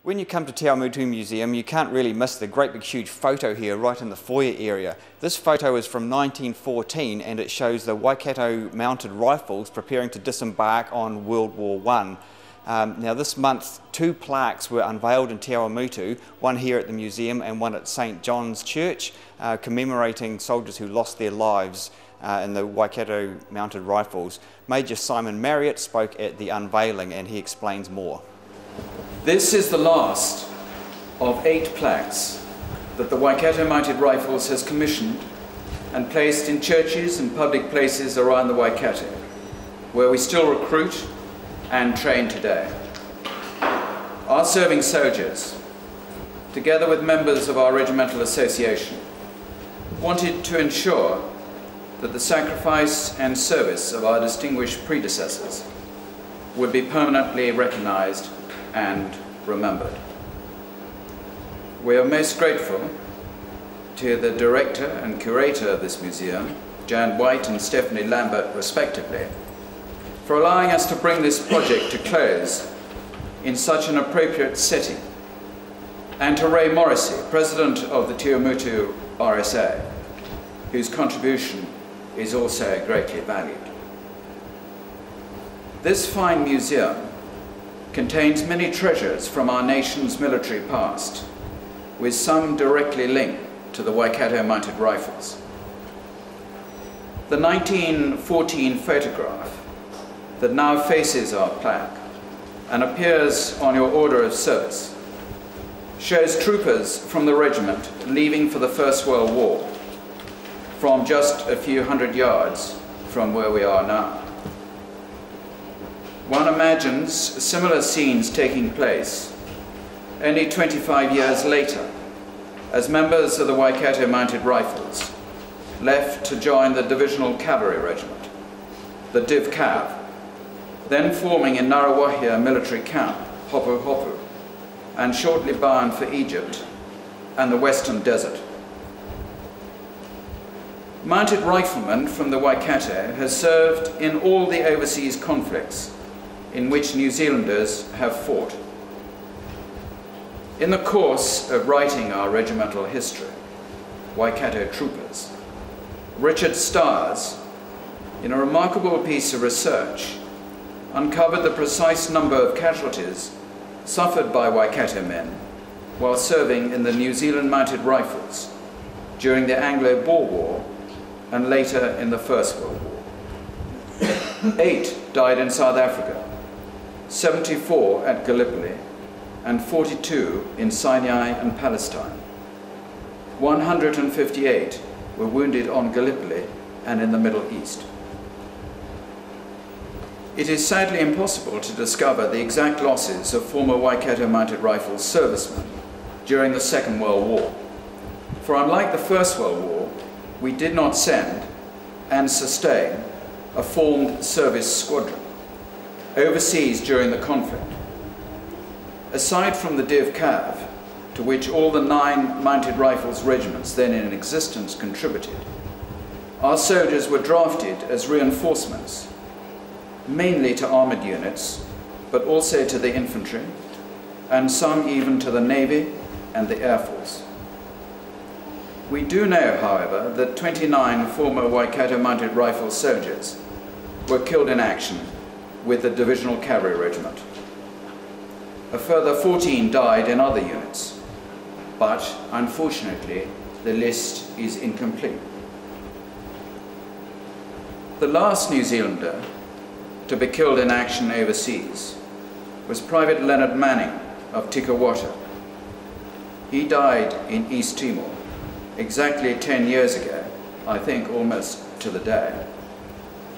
When you come to Te Awamutu Museum, you can't really miss the great big huge photo here right in the foyer area. This photo is from 1914 and it shows the Waikato Mounted Rifles preparing to disembark on World War I. Now this month, 2 plaques were unveiled in Te Awamutu, one here at the museum and one at St John's Church, commemorating soldiers who lost their lives in the Waikato Mounted Rifles. Major Simon Marriott spoke at the unveiling and he explains more. This is the last of 8 plaques that the Waikato Mounted Rifles has commissioned and placed in churches and public places around the Waikato, where we still recruit and train today. Our serving soldiers, together with members of our regimental association, wanted to ensure that the sacrifice and service of our distinguished predecessors would be permanently recognized and remembered. We are most grateful to the director and curator of this museum, Jan White and Stephanie Lambert respectively, for allowing us to bring this project to close in such an appropriate setting, and to Ray Morrissey, President of the Te Awamutu RSA, whose contribution is also greatly valued. This fine museum contains many treasures from our nation's military past, with some directly linked to the Waikato Mounted Rifles. The 1914 photograph that now faces our plaque and appears on your order of service shows troopers from the regiment leaving for the First World War from just a few hundred yards from where we are now. One imagines similar scenes taking place only 25 years later as members of the Waikato Mounted Rifles left to join the Divisional Cavalry Regiment, the Div Cav, then forming in Ngaruawahia military camp, Hopu Hopu, and shortly bound for Egypt and the Western Desert. Mounted riflemen from the Waikato has served in all the overseas conflicts in which New Zealanders have fought. In the course of writing our regimental history, Waikato Troopers, Richard Stars, in a remarkable piece of research, uncovered the precise number of casualties suffered by Waikato men while serving in the New Zealand Mounted Rifles during the Anglo-Boer War and later in the First World War. 8 died in South Africa, 74 at Gallipoli, and 42 in Sinai and Palestine. 158 were wounded on Gallipoli and in the Middle East. It is sadly impossible to discover the exact losses of former Waikato Mounted Rifles servicemen during the Second World War, for unlike the First World War, we did not send and sustain a formed service squadron overseas during the conflict. Aside from the Div Cav, to which all the 9 Mounted Rifles regiments then in existence contributed, our soldiers were drafted as reinforcements, mainly to armoured units, but also to the infantry, and some even to the Navy and the Air Force. We do know, however, that 29 former Waikato Mounted Rifles soldiers were killed in action with the Divisional Cavalry Regiment. A further 14 died in other units, but unfortunately the list is incomplete. The last New Zealander to be killed in action overseas was Private Leonard Manning of Tikawata. He died in East Timor exactly 10 years ago, I think almost to the day,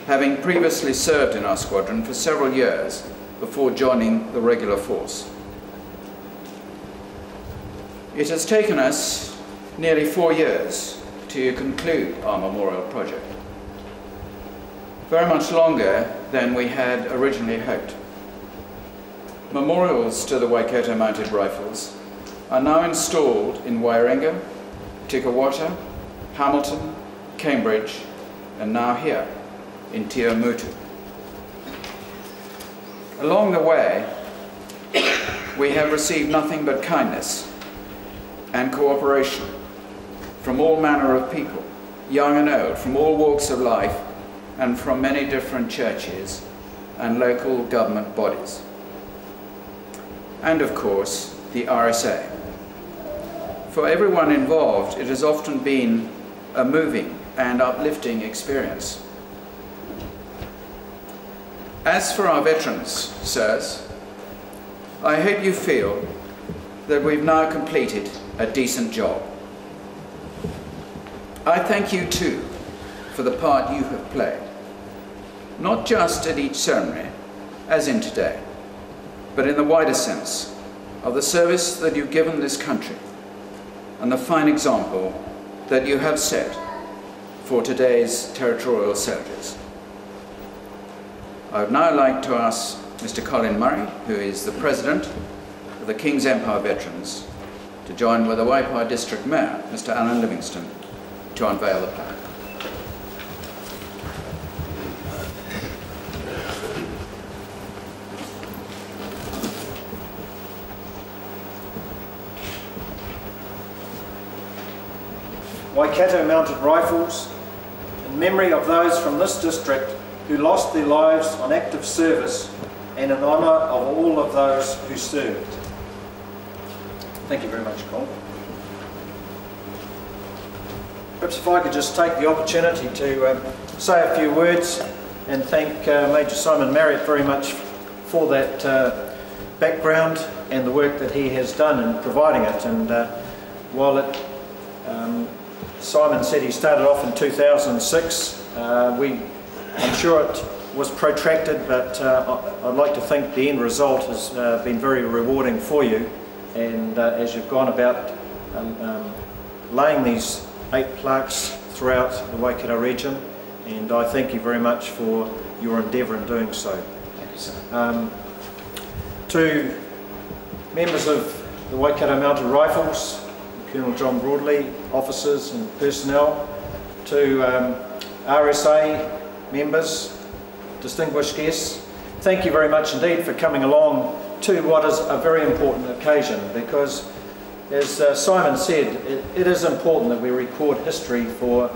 having previously served in our squadron for several years before joining the regular force. It has taken us nearly 4 years to conclude our memorial project, very much longer than we had originally hoped. Memorials to the Waikato Mounted Rifles are now installed in Wairinga, Tikawata, Hamilton, Cambridge, and now here in Te Awamutu. Along the way, we have received nothing but kindness and cooperation from all manner of people, young and old, from all walks of life, and from many different churches and local government bodies. And of course, the RSA. For everyone involved, it has often been a moving and uplifting experience. As for our veterans, sirs, I hope you feel that we've now completed a decent job. I thank you too for the part you have played, not just at each ceremony, as in today, but in the wider sense of the service that you've given this country and the fine example that you have set for today's territorial soldiers. I would now like to ask Mr. Colin Murray, who is the President of the King's Empire Veterans, to join with the WAIPA District Mayor, Mr. Alan Livingston, to unveil the plaque. Waikato Mounted Rifles, in memory of those from this district who lost their lives on active service and in honour of all of those who served. Thank you very much, Colin. Perhaps if I could just take the opportunity to say a few words and thank Major Simon Marriott very much for that background and the work that he has done in providing it. And while Simon said he started off in 2006, I'm sure it was protracted, but I'd like to think the end result has been very rewarding for you, and as you've gone about laying these 8 plaques throughout the Waikato region, and I thank you very much for your endeavour in doing so. Thank you, sir. To members of the Waikato Mounted Rifles, Colonel John Broadley, officers and personnel, to RSA members, distinguished guests, thank you very much indeed for coming along to what is a very important occasion, because as Simon said, it is important that we record history for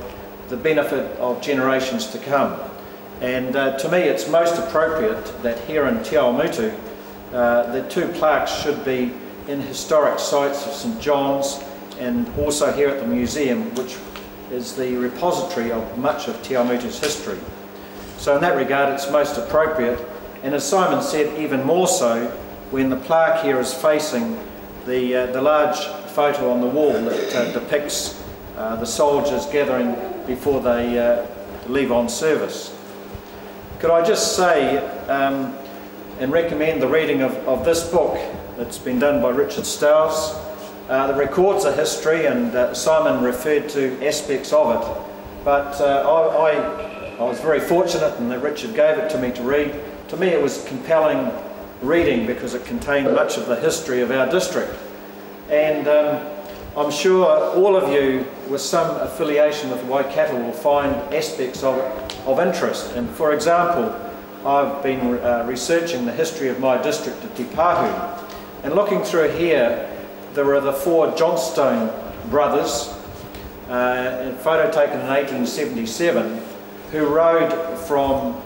the benefit of generations to come. And to me it's most appropriate that here in Te Awamutu the 2 plaques should be in historic sites of St John's, and also here at the museum, which is the repository of much of Te Awamutu's history. So in that regard it's most appropriate, and as Simon said, even more so when the plaque here is facing the large photo on the wall that depicts the soldiers gathering before they leave on service. Could I just say and recommend the reading of this book that's been done by Richard Stowes that records a history, and Simon referred to aspects of it, but I was very fortunate in that Richard gave it to me to read. To me it was compelling reading because it contained much of the history of our district, and I'm sure all of you with some affiliation with Waikato will find aspects of it of interest. And for example, I've been researching the history of my district of Te Pahu, and looking through here there are the 4 Johnstone brothers, a photo taken in 1877, who rode from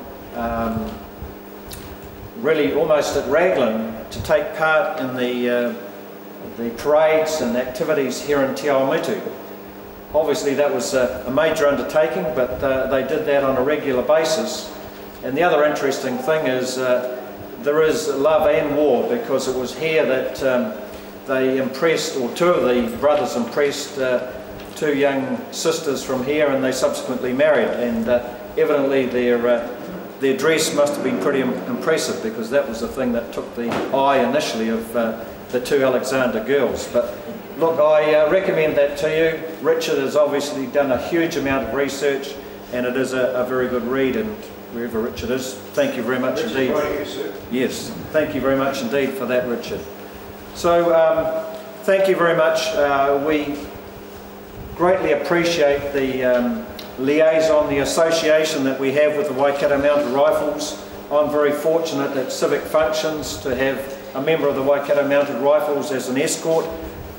really almost at Raglan to take part in the parades and activities here in Te Awamutu. Obviously that was a major undertaking, but they did that on a regular basis. And the other interesting thing is there is love and war, because it was here that they impressed, or 2 of the brothers impressed 2 young sisters from here, and they subsequently married, and evidently their dress must have been pretty impressive, because that was the thing that took the eye initially of the 2 Alexander girls. But look, I recommend that to you. Richard has obviously done a huge amount of research, and it is a very good read, and wherever Richard is, thank you very much indeed. Yes, thank you very much indeed for that, Richard. So thank you very much. We greatly appreciate the liaison, the association that we have with the Waikato Mounted Rifles. I'm very fortunate at civic functions to have a member of the Waikato Mounted Rifles as an escort,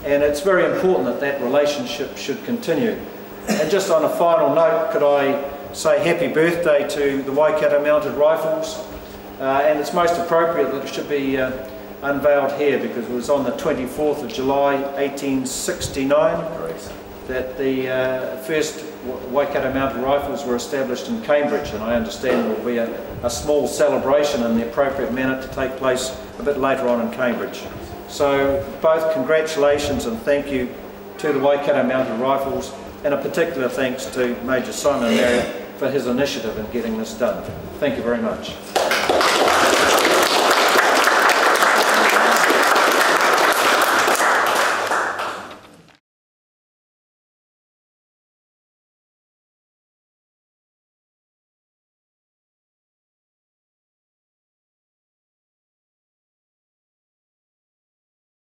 and it's very important that that relationship should continue. And just on a final note, could I say happy birthday to the Waikato Mounted Rifles, and it's most appropriate that it should be unveiled here, because it was on the 24th of July 1869 that the first Waikato Mounted Rifles were established in Cambridge, and I understand there will be a small celebration in the appropriate manner to take place a bit later on in Cambridge. So both congratulations and thank you to the Waikato Mounted Rifles, and a particular thanks to Major Simon Marriott for his initiative in getting this done. Thank you very much.